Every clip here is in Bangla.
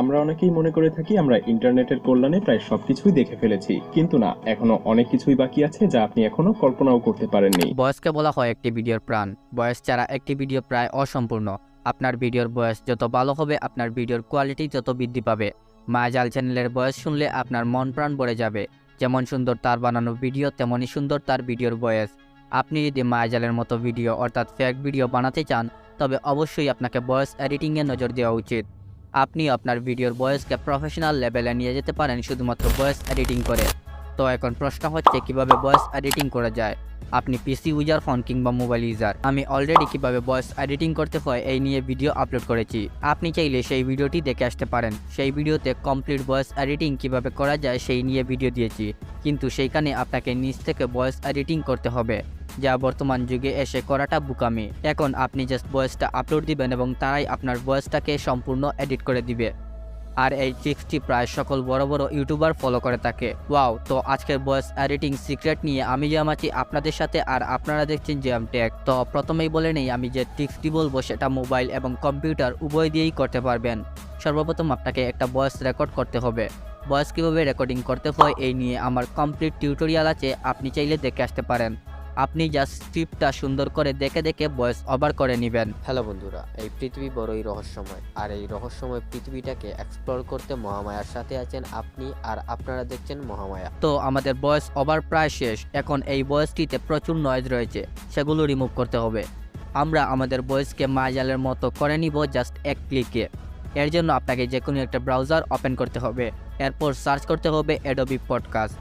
আমরা অনেকেই মনে করে থাকি আমরা ইন্টারনেটের কল্যাণে প্রায় সবকিছুই দেখে ফেলেছি, কিন্তু না, এখনো অনেক কিছুই বাকি আছে যা আপনি এখনো কল্পনাও করতে পারেননি। বয়সকে বলা হয় একটি ভিডিওর প্রাণ। বয়স ছাড়া একটি ভিডিও প্রায় অসম্পূর্ণ। আপনার ভিডিওর বয়স যত ভালো হবে, আপনার ভিডিওর কোয়ালিটি তত বৃদ্ধি পাবে। মায়াজাল চ্যানেলের বয়স শুনলে আপনার মন প্রাণ ভরে যাবে। যেমন সুন্দর তার বানানো ভিডিও, তেমনই সুন্দর তার ভিডিওর বয়স। আপনি যদি মায়াজালের মতো ভিডিও অর্থাৎ ফেক ভিডিও বানাতে চান, তবে অবশ্যই আপনাকে ভয়েস এডিটিংয়ে নজর দেওয়া উচিত। আপনি আপনার ভিডিওর ভয়েসকে প্রফেশনাল লেভেলে নিয়ে যেতে পারেন শুধুমাত্র ভয়েস এডিটিং করে। তো এখন প্রশ্ন হচ্ছে কিভাবে ভয়েস এডিটিং করা যায়। আপনি পিসি ইউজার হন কিংবা মোবাইল ইউজার, আমি অলরেডি কিভাবে ভয়েস এডিটিং করতে হয় এই নিয়ে ভিডিও আপলোড করেছি। আপনি চাইলে সেই ভিডিওটি দেখে আসতে পারেন। সেই ভিডিওতে কমপ্লিট ভয়েস এডিটিং কিভাবে করা যায় সেই নিয়ে ভিডিও দিয়েছি, কিন্তু সেইখানে আপনাকে নিজ থেকে ভয়েস এডিটিং করতে হবে, যা বর্তমান যুগে এসে করাটা বোকামি। এখন আপনি জাস্ট ভয়েসটা আপলোড দিবেন এবং তারাই আপনার ভয়েসটাকে সম্পূর্ণ এডিট করে দিবে। আর এই ট্রিক্সটি প্রায় সকল বড় বড় ইউটিউবার ফলো করে থাকে। ওয়াও, তো আজকের ভয়েস এডিটিং সিক্রেট নিয়ে আমি জামাচ্ছি আপনাদের সাথে, আর আপনারা দেখছেন জেম টেক। তো প্রথমেই বলে নেই, আমি যে ট্রিক্সটি বলবো সেটা মোবাইল এবং কম্পিউটার উভয় দিয়েই করতে পারবেন। সর্বপ্রথম আপনাকে একটা ভয়েস রেকর্ড করতে হবে। ভয়েস কীভাবে রেকর্ডিং করতে হয় এই নিয়ে আমার কমপ্লিট টিউটোরিয়াল আছে, আপনি চাইলে দেখে আসতে পারেন। আপনি জাস্ট স্ক্রিপ্টটা সুন্দর করে দেখে দেখে ভয়েস ওভার করে নেবেন। হ্যালো বন্ধুরা, এই পৃথিবী বড়ই রহস্যময়, আর এই রহস্যময় পৃথিবীটাকে এক্সপ্লোর করতে মহামায়ার সাথে আছেন আপনি, আর আপনারা দেখছেন মহামায়া। তো আমাদের ভয়েস ওভার প্রায় শেষ। এখন এই ভয়েসটিতে প্রচুর নয়েজ রয়েছে, সেগুলো রিমুভ করতে হবে। আমরা আমাদের ভয়েসকে মায়াজালের মতো করে নিব জাস্ট এক ক্লিকে। এর জন্য আপনাকে যে কোনো একটা ব্রাউজার ওপেন করতে হবে, এরপর সার্চ করতে হবে অ্যাডোবি পডকাস্ট।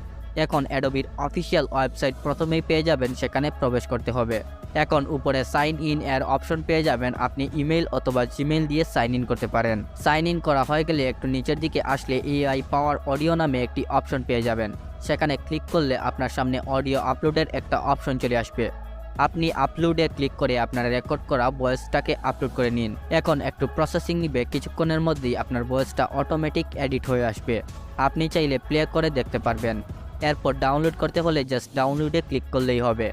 এখন অ্যাডোবির অফিসিয়াল ওয়েবসাইট প্রথমেই পেয়ে যাবেন, সেখানে প্রবেশ করতে হবে। এখন উপরে সাইন ইন এর অপশন পেয়ে যাবেন, আপনি ইমেল অথবা জিমেল দিয়ে সাইন ইন করতে পারেন। সাইন ইন করা হয়ে গেলে একটু নিচের দিকে আসলে এআই পাওয়ার অডিও নামে একটি অপশন পেয়ে যাবেন। সেখানে ক্লিক করলে আপনার সামনে অডিও আপলোডের একটা অপশন চলে আসবে। আপনি আপলোডে ক্লিক করে আপনার রেকর্ড করা ভয়েসটাকে আপলোড করে নিন। এখন একটু প্রসেসিং নিবে, কিছুক্ষণের মধ্যেই আপনার ভয়েসটা অটোমেটিক এডিট হয়ে আসবে। আপনি চাইলে প্লে করে দেখতে পারবেন। এরপর ডাউনলোড করতে হলে জাস্ট ডাউনলোডে ক্লিক করলেই হবে।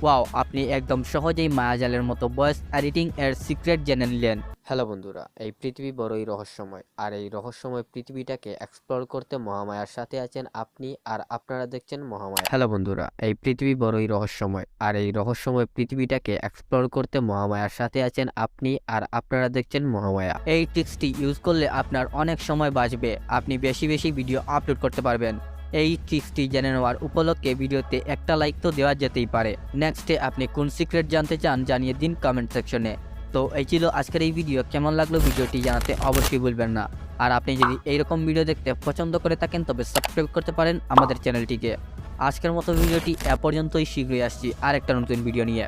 ওয়াও, আপনি একদম সহজেই মায়াজালের মতো ভয়েস এডিটিং এর সিক্রেট জেনে নিলেন। হ্যালো বন্ধুরা, এই পৃথিবী বড়ই রহস্যময়, আর এই রহস্যময় পৃথিবীটাকে এক্সপ্লোর করতে মহামায়ার সাথে আছেন আপনি, আর আপনারা দেখছেন মহামায়া। হ্যালো বন্ধুরা, এই পৃথিবী বড়ই রহস্যময়, আর এই রহস্যময় পৃথিবীটাকে এক্সপ্লোর করতে মহামায়ার সাথে আছেন আপনি, আর আপনারা দেখছেন মহামায়া। এই ট্রিক্সটি ইউজ করলে আপনার অনেক সময় বাঁচবে, আপনি বেশি বেশি ভিডিও আপলোড করতে পারবেন। এই ট্রিক্সটি জেনে নেওয়ার উপলক্ষে ভিডিওতে একটা লাইক তো দেওয়া যেতেই পারে। নেক্সটে আপনি কোন সিক্রেট জানতে চান জানিয়ে দিন কমেন্ট সেকশনে। তো এই ছিল আজকের এই ভিডিও, কেমন লাগলো ভিডিওটি জানাতে অবশ্যই ভুলবেন না। আর আপনি যদি এইরকম ভিডিও দেখতে পছন্দ করে থাকেন তবে সাবস্ক্রাইব করতে পারেন আমাদের চ্যানেলটিকে। আজকের মতো ভিডিওটি এ পর্যন্তই, শীঘ্রই আসছি আরেকটা নতুন ভিডিও নিয়ে।